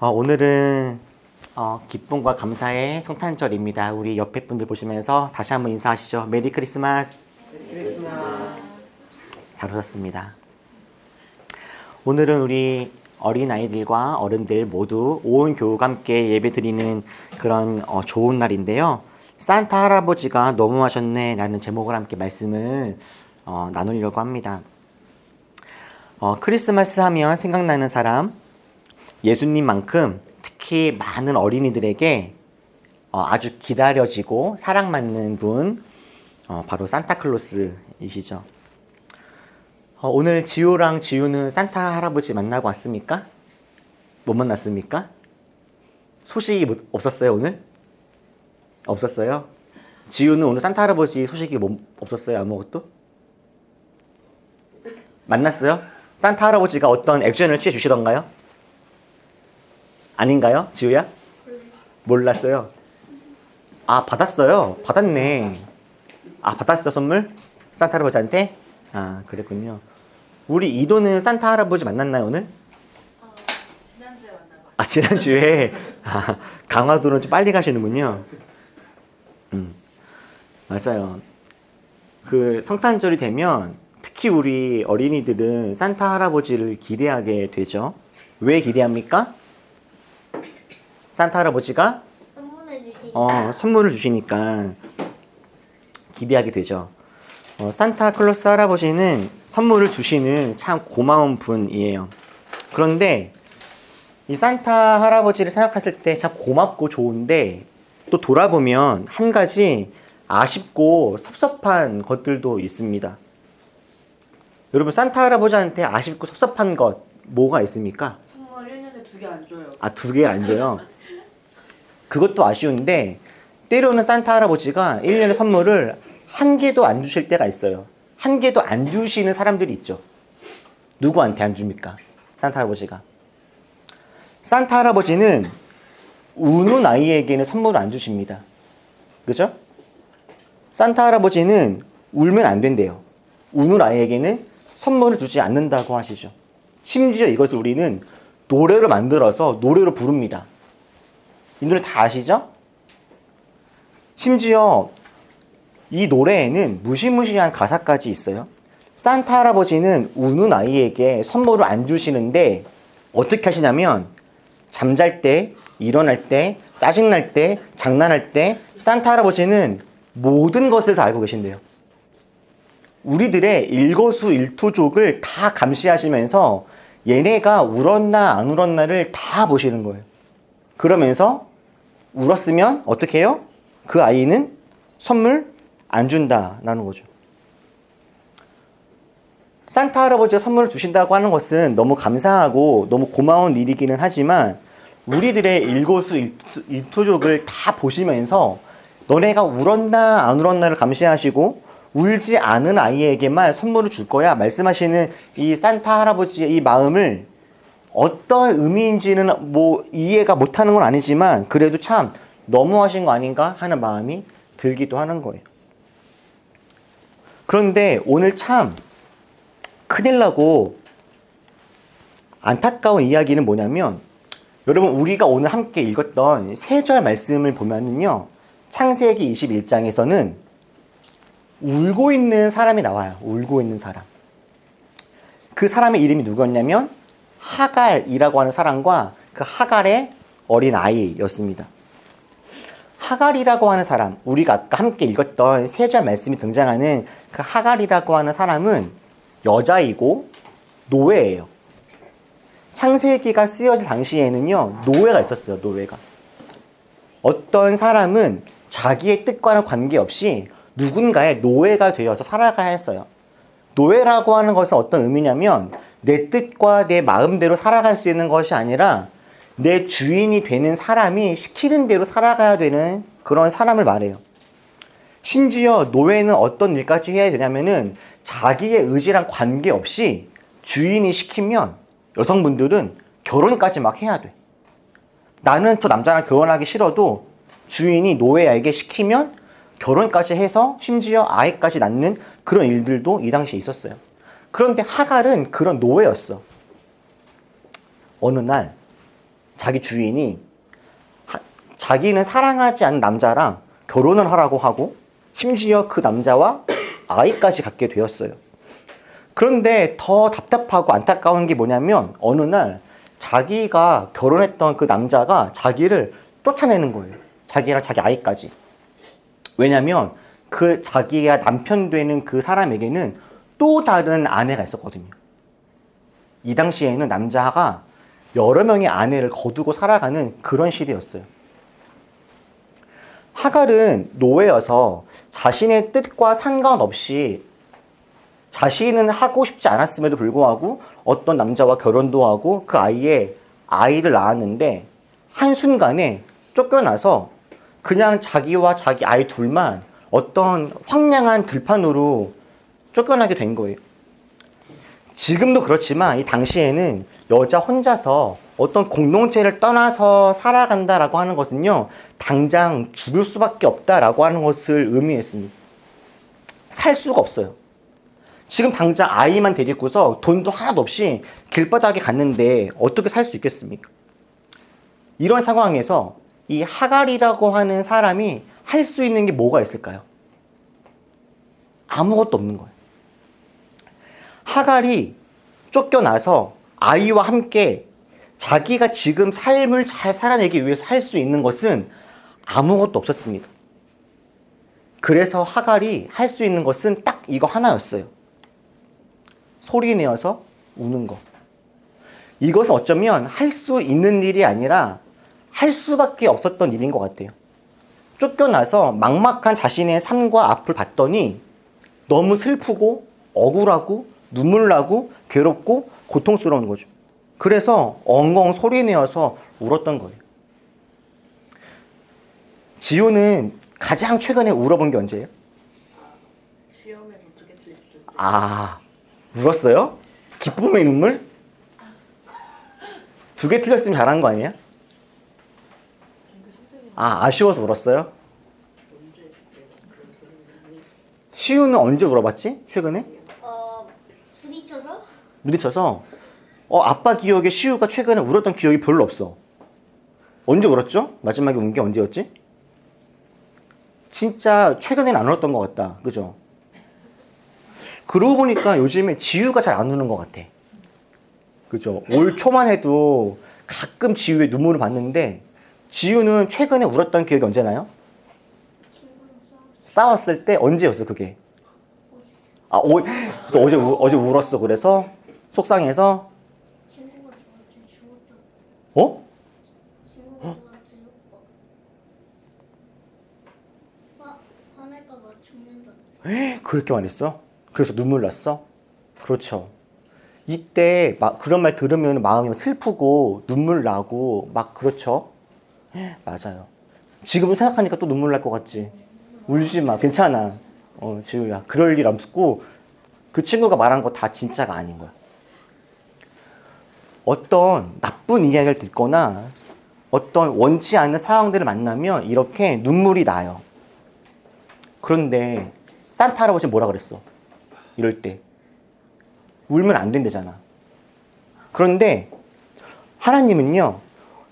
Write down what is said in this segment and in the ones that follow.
오늘은 기쁨과 감사의 성탄절입니다. 우리 옆에 분들 보시면서 다시 한번 인사하시죠. 메리 크리스마스. 메리 크리스마스. 잘 오셨습니다. 오늘은 우리 어린아이들과 어른들 모두 온 교우가 함께 예배드리는 그런 좋은 날인데요. 산타 할아버지가 너무하셨네 라는 제목을 함께 말씀을 나누려고 합니다. 크리스마스 하면 생각나는 사람, 예수님만큼 특히 많은 어린이들에게 아주 기다려지고 사랑받는 분, 바로 산타클로스이시죠. 오늘 지호랑 지우는 산타 할아버지 만나고 왔습니까? 못 만났습니까? 소식이 없었어요, 오늘? 없었어요? 지우는 오늘 산타 할아버지 소식이 없었어요, 아무것도? 만났어요? 산타 할아버지가 어떤 액션을 취해 주시던가요? 아닌가요? 지우야? 몰랐어요. 아, 받았어요. 받았네. 아, 받았어, 선물? 산타 할아버지한테? 아, 그랬군요. 우리 이도는 산타 할아버지 만났나요, 오늘? 지난주에 만나봤어요. 아, 지난주에? 아, 강화도는 좀 빨리 가시는군요. 맞아요. 그 성탄절이 되면 특히 우리 어린이들은 산타 할아버지를 기대하게 되죠. 왜 기대합니까? 산타 할아버지가 선물을 주시니까 기대하게 되죠. 산타클로스 할아버지는 선물을 주시는 참 고마운 분이에요. 그런데 이 산타 할아버지를 생각했을 때 참 고맙고 좋은데 또 돌아보면 한 가지 아쉽고 섭섭한 것들도 있습니다. 여러분, 산타 할아버지한테 아쉽고 섭섭한 것 뭐가 있습니까? 선물 1년에 2개 안 줘요. 아, 2개 안 줘요? 그것도 아쉬운데 때로는 산타 할아버지가 1년에 선물을 1개도 안 주실 때가 있어요. 1개도 안 주시는 사람들이 있죠. 누구한테 안 줍니까? 산타 할아버지가. 산타 할아버지는 우는 아이에게는 선물을 안 주십니다. 그죠? 산타 할아버지는 울면 안 된대요. 우는 아이에게는 선물을 주지 않는다고 하시죠. 심지어 이것을 우리는 노래로 만들어서 노래로 부릅니다. 이 노래 다 아시죠? 심지어 이 노래에는 무시무시한 가사까지 있어요. 산타 할아버지는 우는 아이에게 선물을 안 주시는데 어떻게 하시냐면 잠잘 때, 일어날 때, 짜증날 때, 장난할 때 산타 할아버지는 모든 것을 다 알고 계신대요. 우리들의 일거수일투족을 다 감시하시면서 얘네가 울었나 안 울었나를 다 보시는 거예요. 그러면서 울었으면 어떻게 해요? 그 아이는 선물 안 준다라는 거죠. 산타 할아버지가 선물을 주신다고 하는 것은 너무 감사하고 너무 고마운 일이기는 하지만 우리들의 일거수일투족을 다 보시면서 너네가 울었나 안 울었나를 감시하시고 울지 않은 아이에게만 선물을 줄 거야 말씀하시는 이 산타 할아버지의 이 마음을 어떤 의미인지는 이해가 못하는 건 아니지만 그래도 참 너무하신 거 아닌가 하는 마음이 들기도 하는 거예요. 그런데 오늘 참 큰일 나고 안타까운 이야기는 뭐냐면 여러분, 우리가 오늘 함께 읽었던 3절 말씀을 보면은요, 창세기 21장에서는 울고 있는 사람이 나와요. 울고 있는 사람. 그 사람의 이름이 누구였냐면 하갈이라고 하는 사람과 그 하갈의 어린 아이였습니다. 하갈이라고 하는 사람, 우리가 아까 함께 읽었던 3절 말씀이 등장하는 그 하갈이라고 하는 사람은 여자이고 노예예요. 창세기가 쓰여질 당시에는요, 노예가 있었어요. 노예가. 어떤 사람은 자기의 뜻과는 관계없이 누군가의 노예가 되어서 살아가야 했어요. 노예라고 하는 것은 어떤 의미냐면 내 뜻과 내 마음대로 살아갈 수 있는 것이 아니라 내 주인이 되는 사람이 시키는 대로 살아가야 되는 그런 사람을 말해요. 심지어 노예는 어떤 일까지 해야 되냐면은 자기의 의지랑 관계없이 주인이 시키면 여성분들은 결혼까지 막 해야 돼. 나는 저 남자랑 결혼하기 싫어도 주인이 노예에게 시키면 결혼까지 해서 심지어 아이까지 낳는 그런 일들도 이 당시에 있었어요. 그런데 하갈은 그런 노예였어. 어느 날 자기 주인이 자기는 사랑하지 않는 남자랑 결혼을 하라고 하고 심지어 그 남자와 아이까지 갖게 되었어요. 그런데 더 답답하고 안타까운 게 뭐냐면 어느 날 자기가 결혼했던 그 남자가 자기를 쫓아내는 거예요. 자기랑 자기 아이까지. 왜냐면 그 자기가 남편 되는 그 사람에게는 또 다른 아내가 있었거든요. 이 당시에는 남자가 여러 명의 아내를 거두고 살아가는 그런 시대였어요. 하갈은 노예여서 자신의 뜻과 상관없이 자신은 하고 싶지 않았음에도 불구하고 어떤 남자와 결혼도 하고 그 아이를 낳았는데 한순간에 쫓겨나서 그냥 자기와 자기 아이 둘만 어떤 황량한 들판으로 쫓겨나게 된 거예요. 지금도 그렇지만 이 당시에는 여자 혼자서 어떤 공동체를 떠나서 살아간다라고 하는 것은요, 당장 죽을 수밖에 없다라고 하는 것을 의미했습니다. 살 수가 없어요. 지금 당장 아이만 데리고서 돈도 하나도 없이 길바닥에 갔는데 어떻게 살 수 있겠습니까? 이런 상황에서 이 하갈이라고 하는 사람이 할 수 있는 게 뭐가 있을까요? 아무것도 없는 거예요. 하갈이 쫓겨나서 아이와 함께 자기가 지금 삶을 잘 살아내기 위해서 할 수 있는 것은 아무것도 없었습니다. 그래서 하갈이 할 수 있는 것은 딱 이거 하나였어요. 소리 내어서 우는 거. 이것은 어쩌면 할 수 있는 일이 아니라 할 수밖에 없었던 일인 것 같아요. 쫓겨나서 막막한 자신의 삶과 앞을 봤더니 너무 슬프고 억울하고 눈물 나고 괴롭고 고통스러운 거죠. 그래서 엉엉 소리 내어서 울었던 거예요. 지우는 가장 최근에 울어본 게 언제예요? 시험에서 2개 틀렸을 때. 아, 울었어요? 기쁨의 눈물? 2개 틀렸으면 잘한 거 아니에요? 아, 아쉬워서 울었어요? 시우는 언제 울어봤지? 최근에? 부딪혀서? 부딪혀서? 아빠 기억에 시우가 최근에 울었던 기억이 별로 없어. 언제 울었죠? 마지막에 운 게 언제였지? 진짜 최근에는 안 울었던 것 같다. 그죠? 그러고 보니까 요즘에 지우가 잘 안 우는 것 같아. 그죠? 올 초만 해도 가끔 지우의 눈물을 봤는데 지우는 최근에 울었던 기억이 언제나요? 친구랑 싸웠을 때 언제였어 그게? 아, 또 어제 울었어. 그래서 속상해서 친구가 저한테 죽었다고. 어? 친구가 저한테 화낼까봐 죽는다. 그렇게 말했어? 그래서 눈물 났어? 그렇죠. 이때 막 그런 말 들으면 마음이 슬프고 눈물 나고 막 그렇죠. 맞아요. 지금 생각하니까 또 눈물 날 것 같지. 울지 마. 괜찮아. 지우야. 그럴 일 없고 그 친구가 말한 거 다 진짜가 아닌 거야. 어떤 나쁜 이야기를 듣거나 어떤 원치 않는 상황들을 만나면 이렇게 눈물이 나요. 그런데 산타 할아버지는 뭐라 그랬어? 이럴 때 울면 안 된대잖아. 그런데 하나님은요,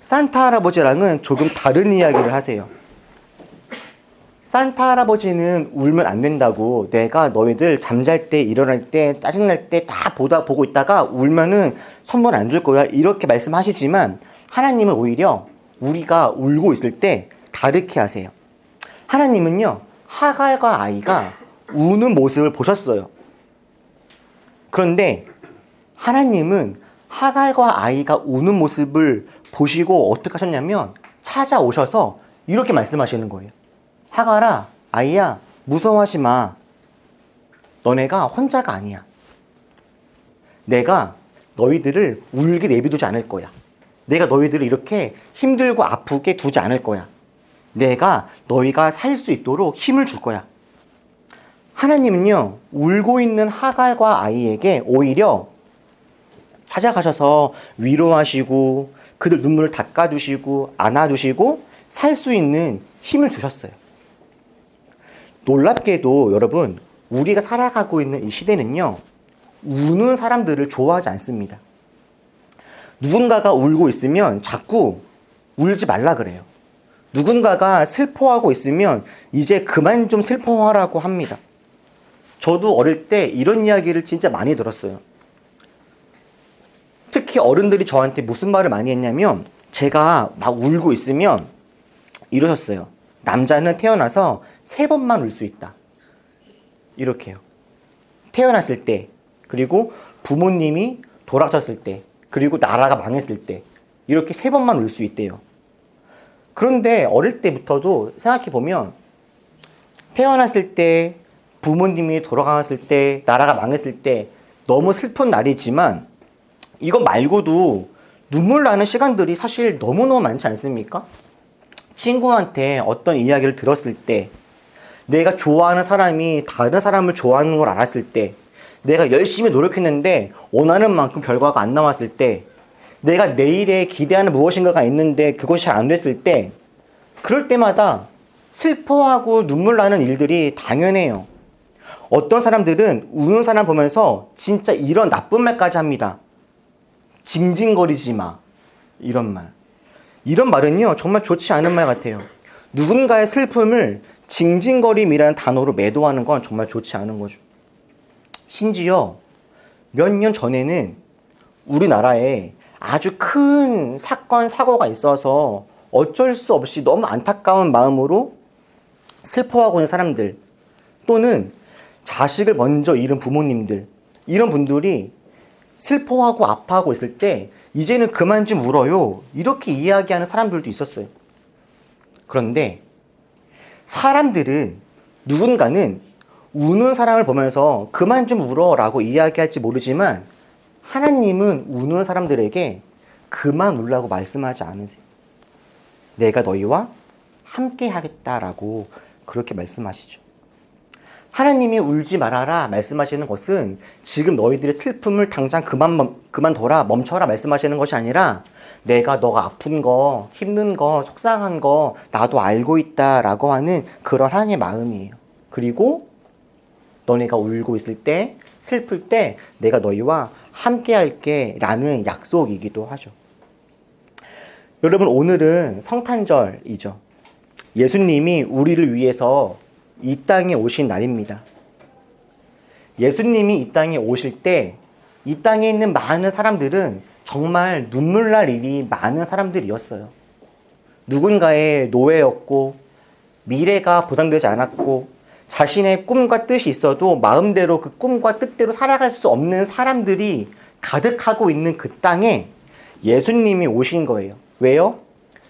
산타 할아버지랑은 조금 다른 이야기를 하세요. 산타 할아버지는 울면 안 된다고, 내가 너희들 잠잘 때, 일어날 때, 짜증날 때 다 보고 있다가 울면은 선물 안 줄 거야, 이렇게 말씀하시지만 하나님은 오히려 우리가 울고 있을 때 다르게 하세요. 하나님은요, 하갈과 아이가 우는 모습을 보셨어요. 그런데 하나님은 하갈과 아이가 우는 모습을 보시고 어떻게 하셨냐면 찾아오셔서 이렇게 말씀하시는 거예요. 하갈아, 아이야, 무서워하지 마. 너네가 혼자가 아니야. 내가 너희들을 울게 내비두지 않을 거야. 내가 너희들을 이렇게 힘들고 아프게 두지 않을 거야. 내가 너희가 살 수 있도록 힘을 줄 거야. 하나님은요, 울고 있는 하갈과 아이에게 오히려 찾아가셔서 위로하시고 그들 눈물을 닦아주시고 안아주시고 살 수 있는 힘을 주셨어요. 놀랍게도 여러분, 우리가 살아가고 있는 이 시대는요, 우는 사람들을 좋아하지 않습니다. 누군가가 울고 있으면 자꾸 울지 말라 그래요. 누군가가 슬퍼하고 있으면 이제 그만 좀 슬퍼하라고 합니다. 저도 어릴 때 이런 이야기를 진짜 많이 들었어요. 특히 어른들이 저한테 무슨 말을 많이 했냐면 제가 막 울고 있으면 이러셨어요. 남자는 태어나서 3번만 울 수 있다. 이렇게요. 태어났을 때, 그리고 부모님이 돌아가셨을 때, 그리고 나라가 망했을 때 이렇게 3번만 울 수 있대요. 그런데 어릴 때부터도 생각해보면 태어났을 때, 부모님이 돌아가셨을 때, 나라가 망했을 때 너무 슬픈 날이지만 이거 말고도 눈물 나는 시간들이 사실 너무너무 많지 않습니까? 친구한테 어떤 이야기를 들었을 때, 내가 좋아하는 사람이 다른 사람을 좋아하는 걸 알았을 때, 내가 열심히 노력했는데 원하는 만큼 결과가 안 나왔을 때, 내가 내일에 기대하는 무엇인가가 있는데 그것이 잘 안 됐을 때, 그럴 때마다 슬퍼하고 눈물 나는 일들이 당연해요. 어떤 사람들은 우는 사람 보면서 진짜 이런 나쁜 말까지 합니다. 징징거리지 마. 이런 말. 이런 말은요, 정말 좋지 않은 말 같아요. 누군가의 슬픔을 징징거림이라는 단어로 매도하는 건 정말 좋지 않은 거죠. 심지어 몇 년 전에는 우리나라에 아주 큰 사건, 사고가 있어서 어쩔 수 없이 너무 안타까운 마음으로 슬퍼하고 있는 사람들, 또는 자식을 먼저 잃은 부모님들, 이런 분들이 슬퍼하고 아파하고 있을 때 이제는 그만 좀 울어요, 이렇게 이야기하는 사람들도 있었어요. 그런데 사람들은, 누군가는 우는 사람을 보면서 그만 좀 울어라고 이야기할지 모르지만 하나님은 우는 사람들에게 그만 울라고 말씀하지 않으세요. 내가 너희와 함께 하겠다라고 그렇게 말씀하시죠. 하나님이 울지 말아라 말씀하시는 것은 지금 너희들의 슬픔을 당장 그만둬라, 멈춰라 말씀하시는 것이 아니라, 내가 너가 아픈 거, 힘든 거, 속상한 거 나도 알고 있다라고 하는 그런 하나님의 마음이에요. 그리고 너네가 울고 있을 때, 슬플 때 내가 너희와 함께 할게 라는 약속이기도 하죠. 여러분, 오늘은 성탄절이죠. 예수님이 우리를 위해서 이 땅에 오신 날입니다. 예수님이 이 땅에 오실 때 이 땅에 있는 많은 사람들은 정말 눈물 날 일이 많은 사람들이었어요. 누군가의 노예였고, 미래가 보장되지 않았고, 자신의 꿈과 뜻이 있어도 마음대로 그 꿈과 뜻대로 살아갈 수 없는 사람들이 가득하고 있는 그 땅에 예수님이 오신 거예요. 왜요?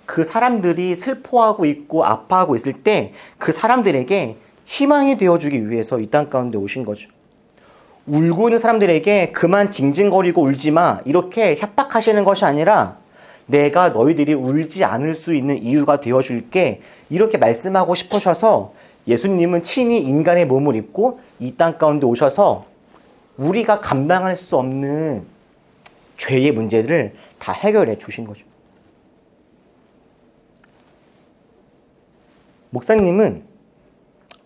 그 사람들이 슬퍼하고 있고 아파하고 있을 때 그 사람들에게 희망이 되어주기 위해서 이 땅 가운데 오신 거죠. 울고 있는 사람들에게 그만 징징거리고 울지 마, 이렇게 협박하시는 것이 아니라, 내가 너희들이 울지 않을 수 있는 이유가 되어줄게, 이렇게 말씀하고 싶으셔서 예수님은 친히 인간의 몸을 입고 이 땅 가운데 오셔서 우리가 감당할 수 없는 죄의 문제들을 다 해결해 주신 거죠. 목사님은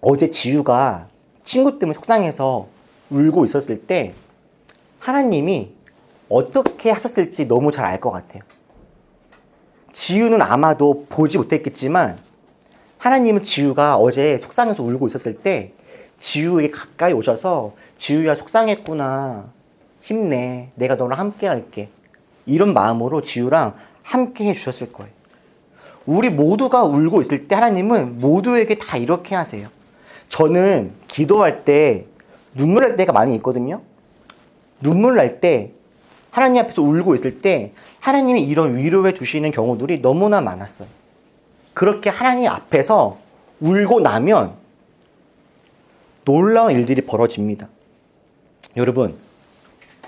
어제 지유가 친구 때문에 속상해서 울고 있었을 때 하나님이 어떻게 하셨을지 너무 잘 알 것 같아요. 지유는 아마도 보지 못했겠지만 하나님은 지유가 어제 속상해서 울고 있었을 때 지유에게 가까이 오셔서, 지유야 속상했구나, 힘내, 내가 너랑 함께 할게, 이런 마음으로 지유랑 함께 해주셨을 거예요. 우리 모두가 울고 있을 때 하나님은 모두에게 다 이렇게 하세요. 저는 기도할 때 눈물 날 때가 많이 있거든요. 눈물 날 때, 하나님 앞에서 울고 있을 때 하나님이 이런 위로해 주시는 경우들이 너무나 많았어요. 그렇게 하나님 앞에서 울고 나면 놀라운 일들이 벌어집니다. 여러분,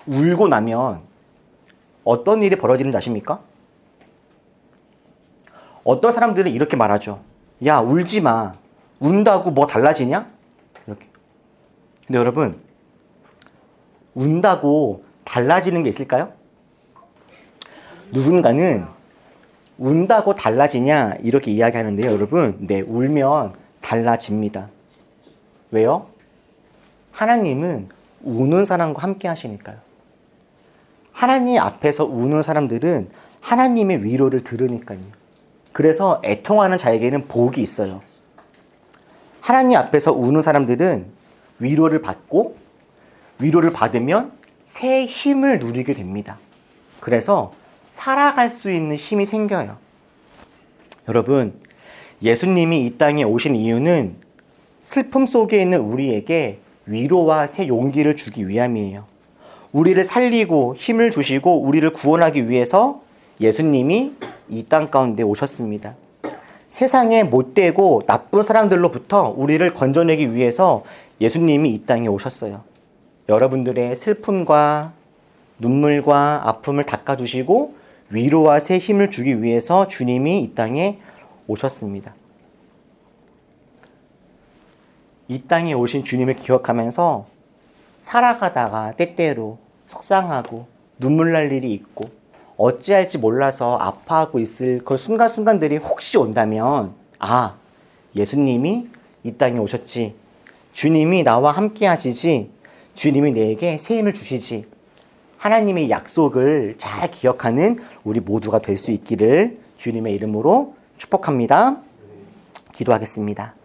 울고 나면 어떤 일이 벌어지는지 아십니까? 어떤 사람들은 이렇게 말하죠. 야, 울지 마. 운다고 뭐 달라지냐? 이렇게. 근데 여러분, 운다고 달라지는 게 있을까요? 누군가는 운다고 달라지냐 이렇게 이야기하는데요. 여러분, 네, 울면 달라집니다. 왜요? 하나님은 우는 사람과 함께 하시니까요. 하나님 앞에서 우는 사람들은 하나님의 위로를 들으니까요. 그래서 애통하는 자에게는 복이 있어요. 하나님 앞에서 우는 사람들은 위로를 받고 위로를 받으면 새 힘을 누리게 됩니다. 그래서 살아갈 수 있는 힘이 생겨요. 여러분, 예수님이 이 땅에 오신 이유는 슬픔 속에 있는 우리에게 위로와 새 용기를 주기 위함이에요. 우리를 살리고 힘을 주시고 우리를 구원하기 위해서 예수님이 이 땅 가운데 오셨습니다. 세상에 못되고 나쁜 사람들로부터 우리를 건져내기 위해서 예수님이 이 땅에 오셨어요. 여러분들의 슬픔과 눈물과 아픔을 닦아주시고 위로와 새 힘을 주기 위해서 주님이 이 땅에 오셨습니다. 이 땅에 오신 주님을 기억하면서 살아가다가 때때로 속상하고 눈물 날 일이 있고 어찌할지 몰라서 아파하고 있을 그 순간순간들이 혹시 온다면, 아, 예수님이 이 땅에 오셨지, 주님이 나와 함께 하시지, 주님이 내게 새 힘을 주시지, 하나님의 약속을 잘 기억하는 우리 모두가 될 수 있기를 주님의 이름으로 축복합니다. 기도하겠습니다.